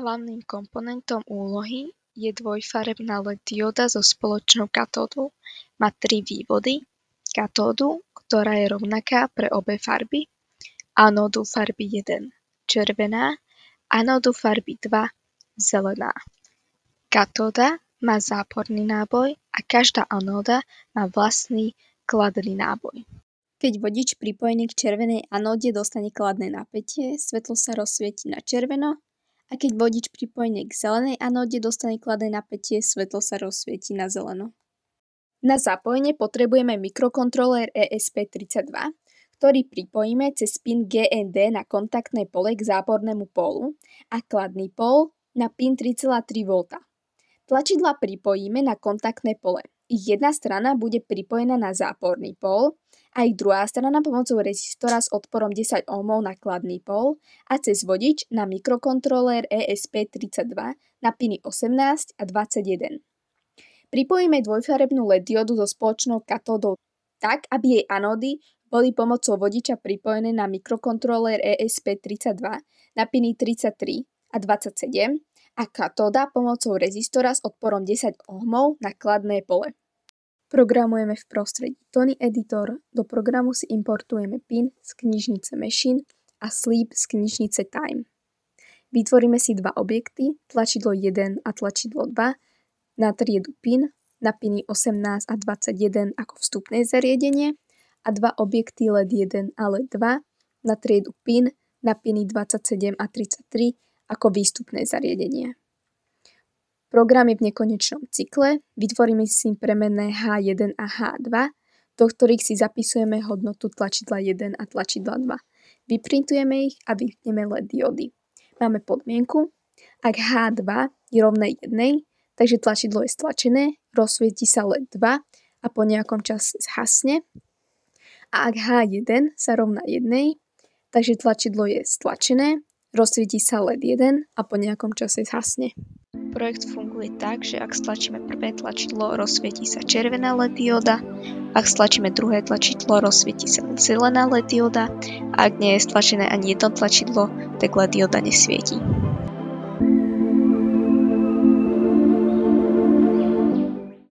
Hlavným komponentom úlohy je dvojfarebná LED dióda so spoločnou katódou. Má 3 vývody: katódu, ktorá je rovnaká pre obe farby, anódu farby 1 červená, anódu farby 2 zelená. Katóda má záporný náboj a každá anóda má vlastný kladný náboj. Keď vodič pripojený k červenej anóde dostane kladné napätie, svetlo sa rozsvieti na červeno, a keď vodič pripojený k zelenej anóde dostane kladné napätie, svetlo sa rozsvieti na zeleno. Na zapojenie potrebujeme mikrokontrolér ESP32, ktorý pripojíme cez pin GND na kontaktné pole k zápornému pólu a kladný pól na pin 3,3V. Tlačidlá pripojíme na kontaktné pole. Ich jedna strana bude pripojená na záporný pól a ich druhá strana pomocou rezistora s odporom 10 ohmov na kladný pól a cez vodič na mikrokontrolér ESP32 na piny 18 a 21. Pripojíme dvojfarebnú LED diodu so spoločnou katódou tak, aby jej anódy boli pomocou vodiča pripojené na mikrokontrolér ESP32 na piny 33 a 27 a katóda pomocou rezistora s odporom 10 ohmov na kladné pole. Programujeme v prostredí Tony Editor, do programu si importujeme pin z knižnice Machine a Sleep z knižnice Time. Vytvoríme si dva objekty, tlačidlo 1 a tlačidlo 2, na triedu pin, na piny 18 a 21 ako vstupné zariadenie a dva objekty LED 1 a LED 2 na triedu pin, na piny 27 a 33 ako výstupné zariadenie. Program je v nekonečnom cykle, vytvoríme si premenné H1 a H2, do ktorých si zapisujeme hodnotu tlačidla 1 a tlačidla 2. Vyprintujeme ich a vypneme LED diody. Máme podmienku: ak H2 je rovné 1, takže tlačidlo je stlačené, rozsvieti sa LED 2 a po nejakom čase zhasne. A ak H1 sa rovná 1, takže tlačidlo je stlačené, rozsvieti sa LED 1 a po nejakom čase zhasne. Projekt funguje tak, že ak stlačíme prvé tlačidlo, rozsvieti sa červená LED dióda, ak stlačíme druhé tlačidlo, rozsvieti sa zelená LED dióda a ak nie je stlačené ani jedno tlačidlo, tak LED dióda nesvieti.